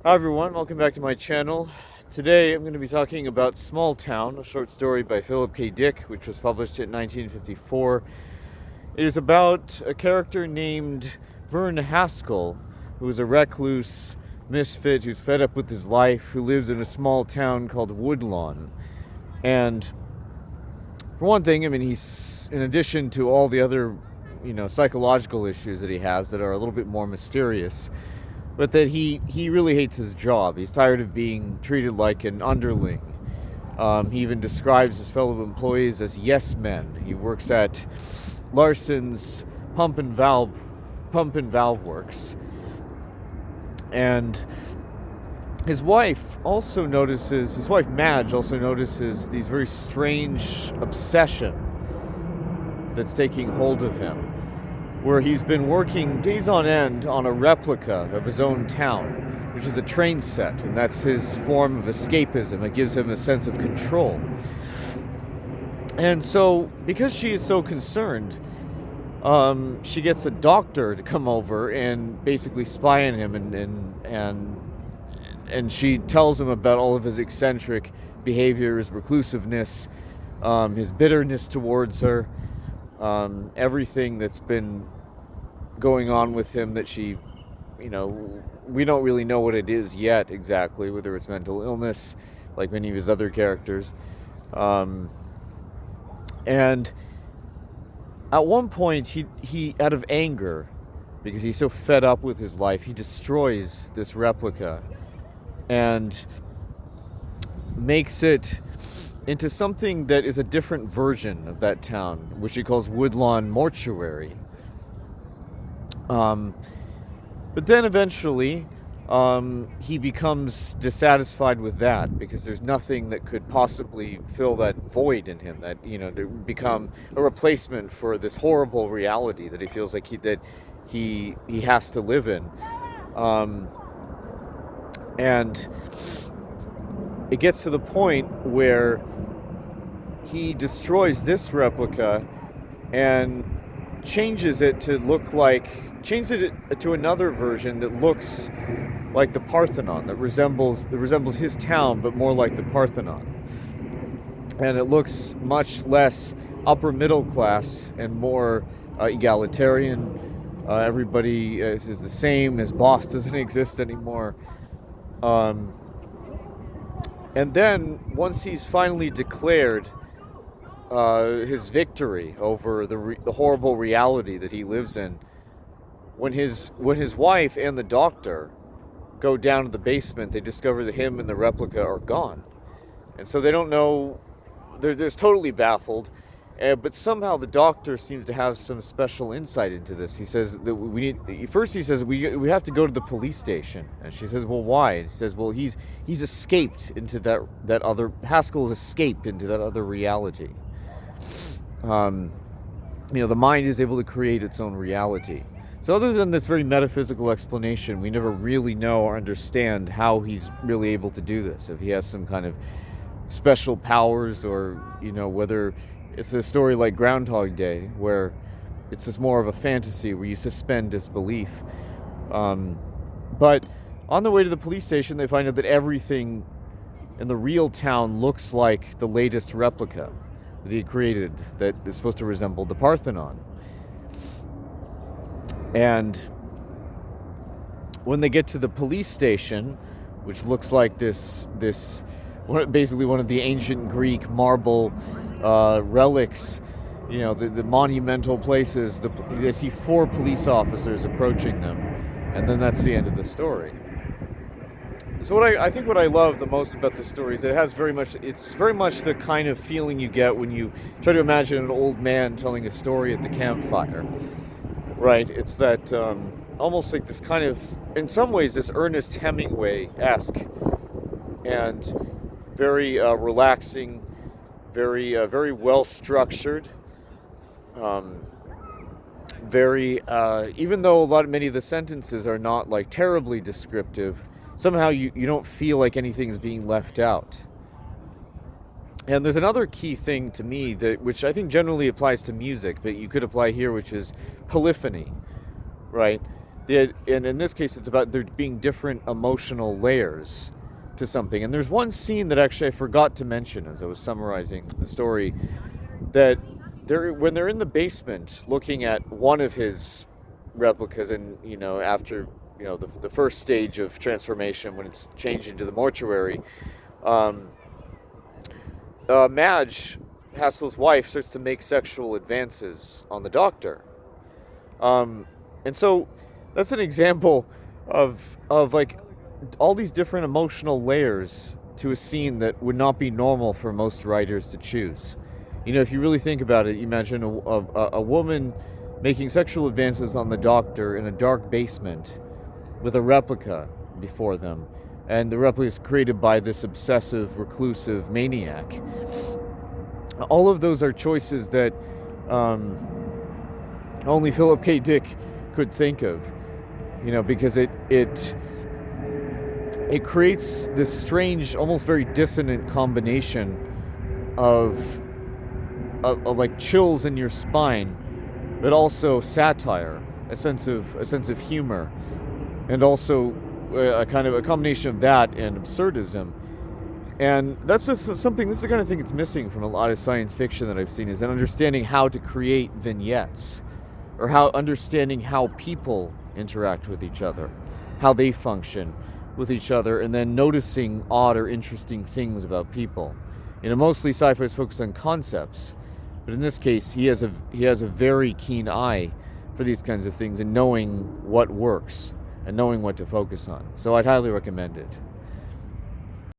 Hi everyone, welcome back to my channel. Today I'm going to be talking about Small Town, a short story by Philip K. Dick, which was published in 1954. It is about a character named Vern Haskell, who is a recluse misfit who's fed up with his life, who lives in a small town called Woodlawn. And for one thing, I mean, he's, in addition to all the other, psychological issues that he has that are a little bit more mysterious, but that he really hates his job. He's tired of being treated like an underling. He even describes his fellow employees as yes men. He works at Larson's pump and valve works, and his wife Madge also notices these very strange obsession that's taking hold of him, where he's been working days on end on a replica of his own town, which is a train set, and that's his form of escapism. It gives him a sense of control. And so, because she is so concerned, she gets a doctor to come over and basically spy on him, and she tells him about all of his eccentric behavior, his reclusiveness, his bitterness towards her, everything that's been going on with him that she, we don't really know what it is yet exactly, whether it's mental illness, like many of his other characters. And at one point, he out of anger, because he's so fed up with his life, he destroys this replica and makes it into something that is a different version of that town, which he calls Woodlawn Mortuary. But then eventually, he becomes dissatisfied with that, because there's nothing that could possibly fill that void in him, that, to become a replacement for this horrible reality that he feels like he has to live in. And it gets to the point where he destroys this replica and changes it to another version that looks like the Parthenon, that resembles his town, but more like the Parthenon. And it looks much less upper middle class and more egalitarian. Everybody is the same. His boss doesn't exist anymore. And then, once he's finally declared his victory over the horrible reality that he lives in, when his wife and the doctor go down to the basement, they discover that him and the replica are gone, and so they don't know. They're totally baffled. But somehow the doctor seems to have some special insight into this. He says that he says we have to go to the police station, and she says, well, why? And he says, well, he's escaped into that other, Haskell has escaped into that other reality. The mind is able to create its own reality. So other than this very metaphysical explanation, we never really know or understand how he's really able to do this. If he has some kind of special powers, or whether it's a story like Groundhog Day, where it's just more of a fantasy where you suspend disbelief. But on the way to the police station, they find out that everything in the real town looks like the latest replica that he created, that is supposed to resemble the Parthenon. And when they get to the police station, which looks like basically one of the ancient Greek marble relics, the monumental places, they see 4 police officers approaching them, and then that's the end of the story. So what I love the most about this story is that it's very much the kind of feeling you get when you try to imagine an old man telling a story at the campfire, right? It's that almost like this kind of, in some ways, this Ernest Hemingway-esque and very relaxing, very well structured, even though many of the sentences are not like terribly descriptive, somehow you don't feel like anything is being left out. And there's another key thing to me, which I think generally applies to music, but you could apply here, which is polyphony, right? And in this case, it's about there being different emotional layers to something. And there's one scene that actually I forgot to mention as I was summarizing the story, that when they're in the basement looking at one of his replicas, and after the first stage of transformation, when it's changed into the mortuary, Madge, Haskell's wife, starts to make sexual advances on the doctor. And so that's an example of like all these different emotional layers to a scene that would not be normal for most writers to choose. If you really think about it, imagine a woman making sexual advances on the doctor in a dark basement with a replica before them, and the replica is created by this obsessive, reclusive maniac. All of those are choices that only Philip K. Dick could think of, because it creates this strange, almost very dissonant combination of like chills in your spine, but also satire, a sense of humor, and also a kind of a combination of that and absurdism. And that's something. This is the kind of thing that's missing from a lot of science fiction that I've seen, is an understanding how to create vignettes, or understanding how people interact with each other, how they function with each other, and then noticing odd or interesting things about people. Mostly sci-fi is focused on concepts, but in this case, he has a very keen eye for these kinds of things, and knowing what works and knowing what to focus on. So I'd highly recommend it.